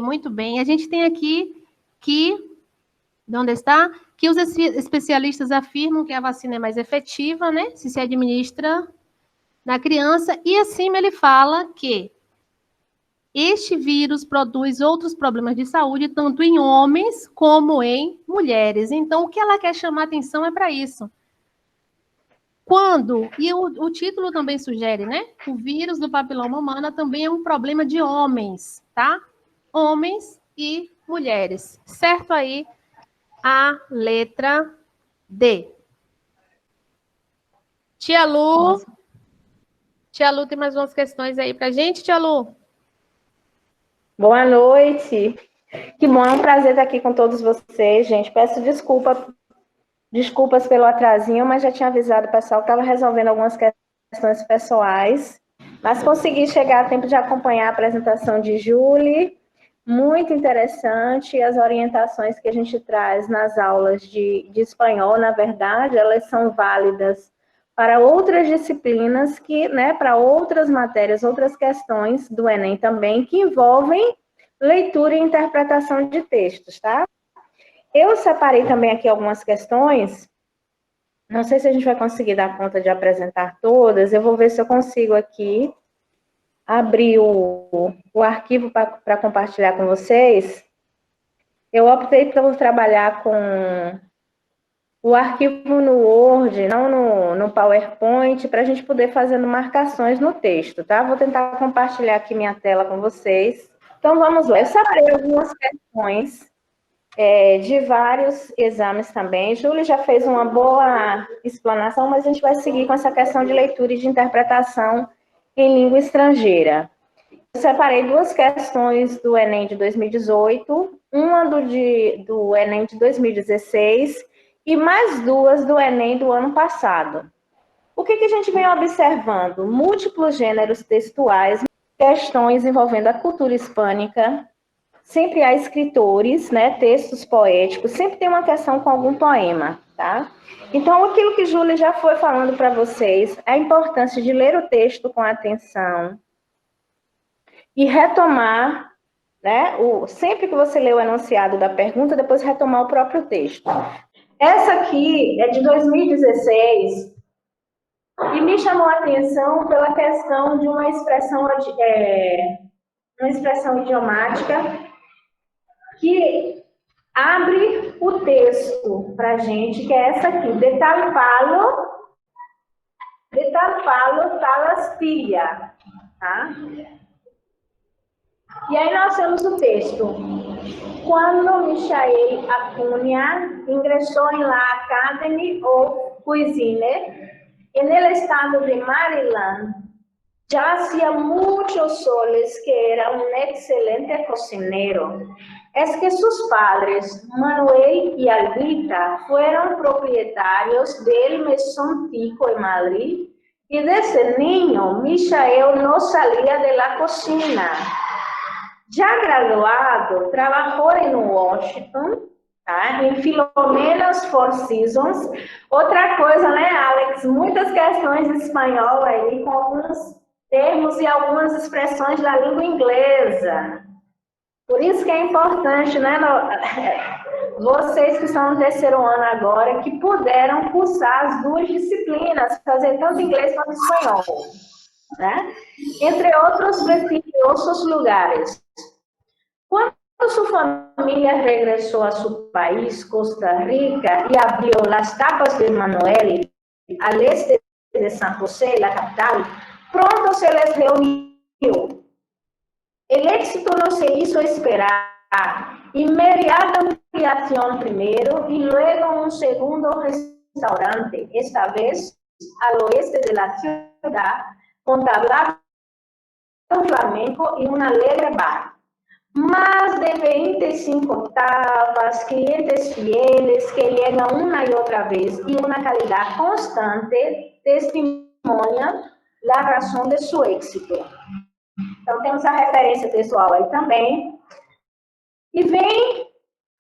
Muito bem. A gente tem aqui que... Onde está? Que os especialistas afirmam que a vacina é mais efetiva, né? Se administra na criança. E acima ele fala que este vírus produz outros problemas de saúde, tanto em homens como em mulheres. Então, o que ela quer chamar atenção é para isso. Quando, e o título também sugere, né? O vírus do papiloma humano também é um problema de homens, tá? Homens e mulheres. Certo aí a letra D. Tia Lu tem mais umas questões aí pra gente, Tia Lu? Boa noite. Que bom, é um prazer estar aqui com todos vocês, gente. Peço desculpas pelo atrasinho, mas já tinha avisado o pessoal que estava resolvendo algumas questões pessoais, mas consegui chegar a tempo de acompanhar a apresentação de Julie. Muito interessante, as orientações que a gente traz nas aulas de espanhol, na verdade, elas são válidas para outras disciplinas, né, para outras matérias, outras questões do Enem também, que envolvem leitura e interpretação de textos, tá? Eu separei também aqui algumas questões, não sei se a gente vai conseguir dar conta de apresentar todas, eu vou ver se eu consigo aqui abrir o arquivo para compartilhar com vocês. Eu optei por trabalhar com o arquivo no Word, não no PowerPoint, para a gente poder fazer marcações no texto, tá? Vou tentar compartilhar aqui minha tela com vocês. Então, vamos lá. Eu separei algumas questões de vários exames também. Júlia já fez uma boa explanação, mas a gente vai seguir com essa questão de leitura e de interpretação em língua estrangeira. Eu separei duas questões do Enem de 2018, uma do Enem de 2016 e mais 2 do Enem do ano passado. O que a gente vem observando? Múltiplos gêneros textuais, questões envolvendo a cultura hispânica, sempre há escritores, né, textos poéticos, sempre tem uma questão com algum poema, tá? Então, aquilo que Júlia já foi falando para vocês, a importância de ler o texto com atenção e retomar, né, sempre que você lê o enunciado da pergunta, depois retomar o próprio texto. Essa aqui é de 2016 e me chamou a atenção pela questão de uma expressão idiomática que abre o texto para a gente, que é essa aqui, de tal palo, tal astilha, tá? E aí nós temos o texto. Quando Michael Acuña ingressou em la Academy of Cuisine, en el estado de Maryland, ya hacía muchos soles que era un excelente cocinero. Es que sus padres, Manuel y Albita, fueron propietarios del Mesón Tico en Madrid, y desde niño Michael no salía de la cocina. Ya graduado, trabajó en Washington, tá? Em Filomena's Four Seasons. Outra coisa, né, Alex? Muitas questões em espanhol aí, com alguns termos e algumas expressões da língua inglesa. Por isso que é importante, né, vocês que estão no terceiro ano agora, que puderam cursar as 2 disciplinas, fazer tanto inglês quanto espanhol, né? Entre outros prestigiosos lugares. Quando sua família regressou a seu país, Costa Rica, e abriu as tapas de Manuel al este de San José, la capital, pronto se les reunió. El éxito no se hizo esperar. Inmediata ampliación primero y luego un segundo restaurante, esta vez al oeste de la ciudad, con tablado flamenco y un alegre bar. Más de 25 tapas, clientes fieles que llegan una y otra vez y una calidad constante testimonian la razón de su éxito. Então, temos a referência textual aí também. E vem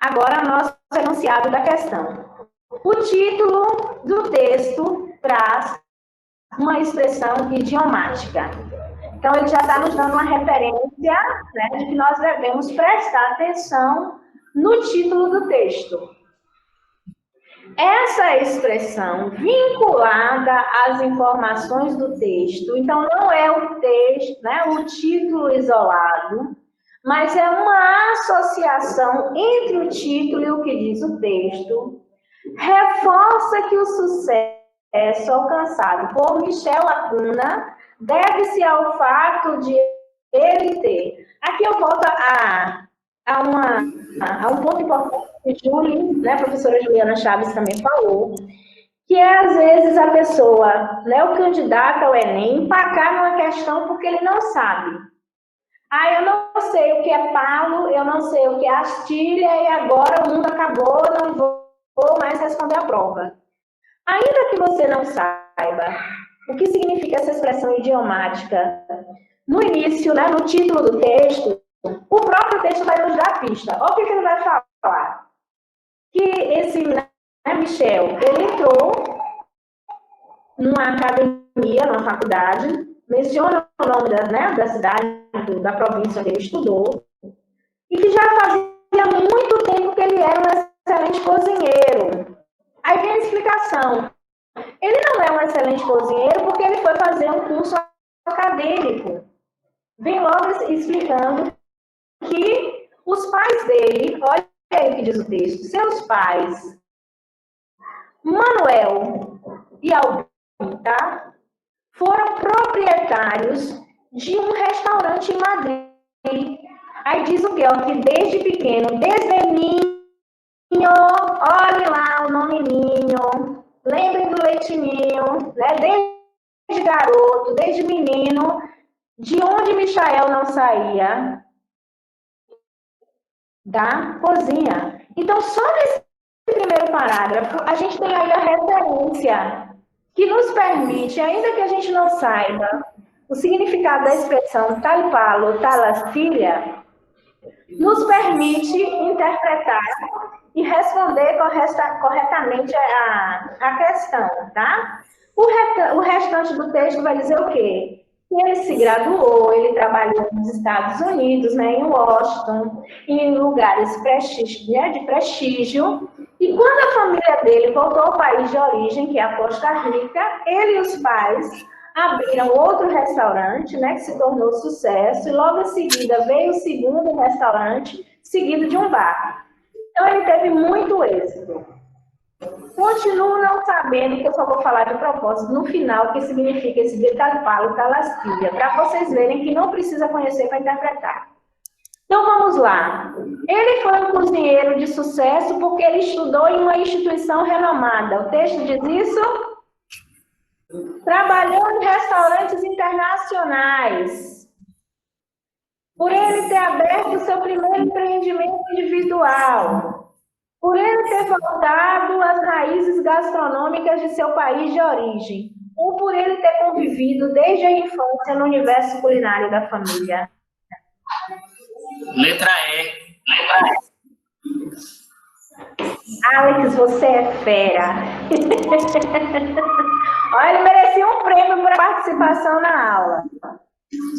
agora o nosso enunciado da questão. O título do texto traz uma expressão idiomática. Então, ele já está nos dando uma referência, né, de que nós devemos prestar atenção no título do texto. Essa expressão vinculada às informações do texto, então não é o texto, né, o título isolado, mas é uma associação entre o título e o que diz o texto, reforça que o sucesso alcançado por Michael Acuña deve-se ao fato de ele ter. Aqui eu volto a um ponto importante que Julie, né, a professora Juliana Chaves também falou, que é, às vezes, a pessoa, né, o candidato ao Enem, empacar numa questão porque ele não sabe. Eu não sei o que é palo, eu não sei o que é astilha, e agora o mundo acabou, não vou mais responder a prova. Ainda que você não saiba o que significa essa expressão idiomática, no início, né, no título do texto, o próprio texto vai nos dar a pista. Olha o que ele vai falar. Que esse, né, Michel, ele entrou numa academia, numa faculdade, menciona o nome da cidade, da província onde ele estudou, e que já fazia muito tempo que ele era um excelente cozinheiro. Aí vem a explicação. Ele não é um excelente cozinheiro porque ele foi fazer um curso acadêmico. Vem logo explicando que os pais dele, olha aí o que diz o texto, seus pais, Manuel e Albita, foram proprietários de um restaurante em Madrid. Aí diz o quê? Que desde pequeno, desde Ninho, olhe lá o nome Ninho, lembrem do leitinho, né? Desde garoto, desde menino, de onde Michael não saía? Da cozinha. Então, só nesse primeiro parágrafo, a gente tem aí a referência que nos permite, ainda que a gente não saiba o significado da expressão talpalo, talastilha, nos permite interpretar e responder corretamente a questão, tá? O restante do texto vai dizer o quê? Ele se graduou, ele trabalhou nos Estados Unidos, né, em Washington, em lugares de prestígio, e quando a família dele voltou ao país de origem, que é a Costa Rica, ele e os pais abriram outro restaurante, né, que se tornou sucesso, e logo em seguida veio o segundo restaurante, seguido de um bar. Então ele teve muito êxito. Continuo não sabendo, que eu só vou falar de propósito no final, o que significa esse detalpalo talastilha, para vocês verem que não precisa conhecer para interpretar. Então vamos lá. Ele foi um cozinheiro de sucesso porque ele estudou em uma instituição renomada. O texto diz isso? Trabalhou em restaurantes internacionais. Por ele ter aberto o seu primeiro empreendimento individual. Por ele ter voltado às raízes gastronômicas de seu país de origem. Ou por ele ter convivido desde a infância no universo culinário da família. Letra E. Alex, você é fera. Olha, ele merecia um prêmio por participação na aula.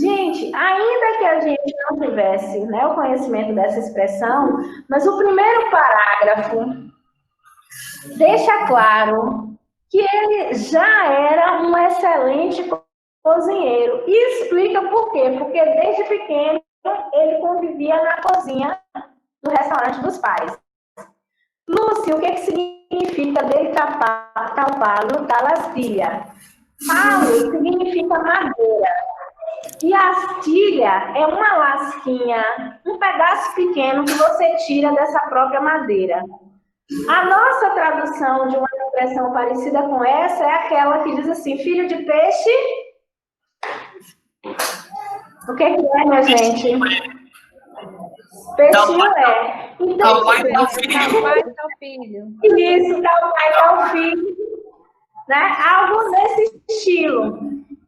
Gente, ainda que a gente não tivesse, né, o conhecimento dessa expressão, mas o primeiro parágrafo deixa claro que ele já era um excelente cozinheiro. E explica por quê. Porque desde pequeno ele convivia na cozinha do restaurante dos pais. Lúcia, o que significa dele talpalo, talastilha? Palo significa madeira. E a astilha é uma lasquinha, um pedaço pequeno que você tira dessa própria madeira. A nossa tradução de uma expressão parecida com essa é aquela que diz assim, filho de peixe... O que é, minha gente? Peixinho é. Então, Tal pai, tal filho. Tal pai, tal filho. Isso, tal pai, tal filho. Né? Algo nesse estilo.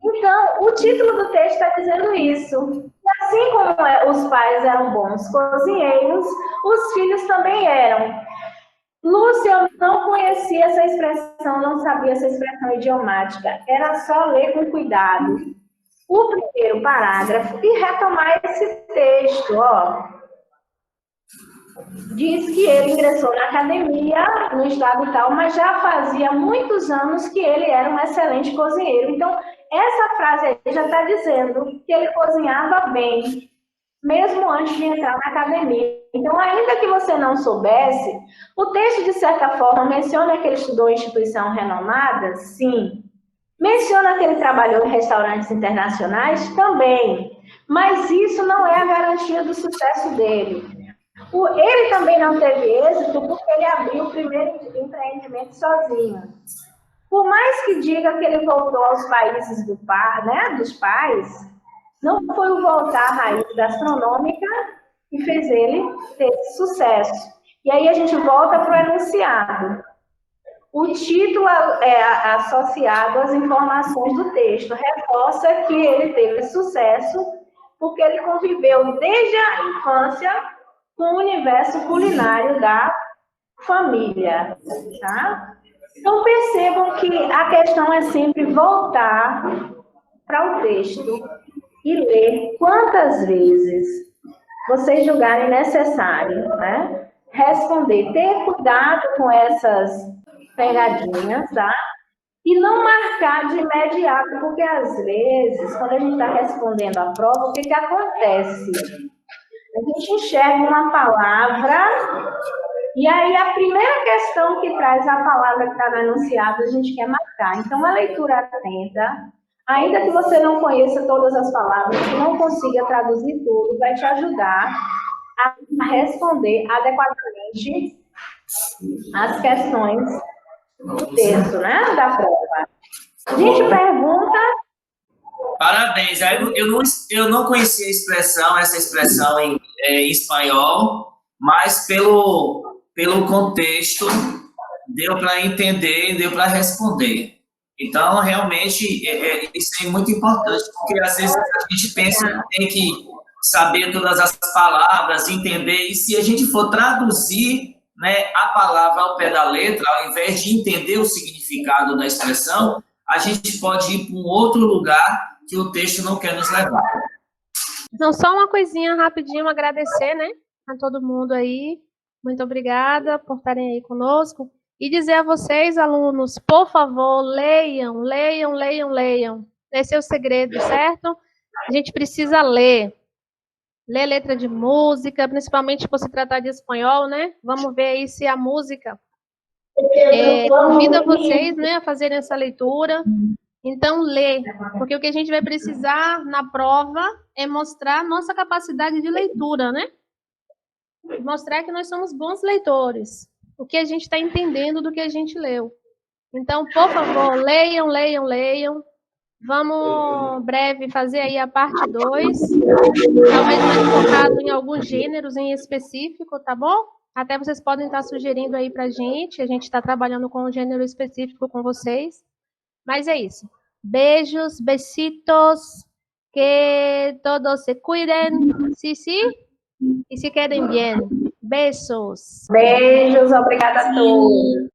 Então, o título do texto está dizendo isso. E assim como os pais eram bons cozinheiros, os filhos também eram. Lúcia, eu não conhecia essa expressão, não sabia essa expressão idiomática. Era só ler com cuidado o primeiro parágrafo e retomar esse texto, ó. Diz que ele ingressou na academia, no estado e tal, mas já fazia muitos anos que ele era um excelente cozinheiro. Então, essa frase aí já está dizendo que ele cozinhava bem, mesmo antes de entrar na academia. Então, ainda que você não soubesse, o texto, de certa forma, menciona que ele estudou em instituição renomada? Sim. Menciona que ele trabalhou em restaurantes internacionais? Também. Mas isso não é a garantia do sucesso dele. Ele também não teve êxito porque ele abriu o primeiro empreendimento sozinho. Por mais que diga que ele voltou aos países dos pais, não foi o voltar à raiz gastronômica que fez ele ter sucesso. E aí a gente volta para o enunciado. O título é associado às informações do texto, reforça que ele teve sucesso porque ele conviveu desde a infância com o universo culinário da família, tá? Então percebam que a questão é sempre voltar para o texto e ler quantas vezes vocês julgarem necessário, né? Responder, ter cuidado com essas pegadinhas, tá? E não marcar de imediato, porque às vezes, quando a gente está respondendo a prova, o que acontece? A gente enxerga uma palavra e aí a primeira questão que traz a palavra que está no enunciado, a gente quer marcar. Então, a leitura atenta, ainda que você não conheça todas as palavras, que não consiga traduzir tudo, vai te ajudar a responder adequadamente as questões do texto, né, da prova. A gente pergunta... Parabéns. Eu não conhecia essa expressão em espanhol, mas pelo contexto, deu para entender, deu para responder. Então, realmente, isso é muito importante, porque às vezes a gente pensa que tem que saber todas as palavras, entender, e se a gente for traduzir, né, a palavra ao pé da letra, ao invés de entender o significado da expressão, a gente pode ir para um outro lugar que o texto não quer nos levar. Então, só uma coisinha rapidinho, agradecer, né, a todo mundo aí. Muito obrigada por estarem aí conosco. E dizer a vocês, alunos, por favor, leiam, leiam, leiam, leiam. Esse é o segredo, certo? A gente precisa ler. Ler letra de música, principalmente por se tratar de espanhol, né? Vamos ver aí se a música convida vocês, né, a fazerem essa leitura. Então, lê, porque o que a gente vai precisar na prova é mostrar nossa capacidade de leitura, né? Mostrar que nós somos bons leitores, o que a gente está entendendo do que a gente leu. Então, por favor, leiam, leiam, leiam. Vamos, breve, fazer aí a parte 2, talvez mais focado em alguns gêneros em específico, tá bom? Até vocês podem estar sugerindo aí pra gente, a gente está trabalhando com um gênero específico com vocês. Mas é isso. Beijos, besitos, que todos se cuidem, sí, sí, y se queden bien. Besos. Beijos, obrigada a todos.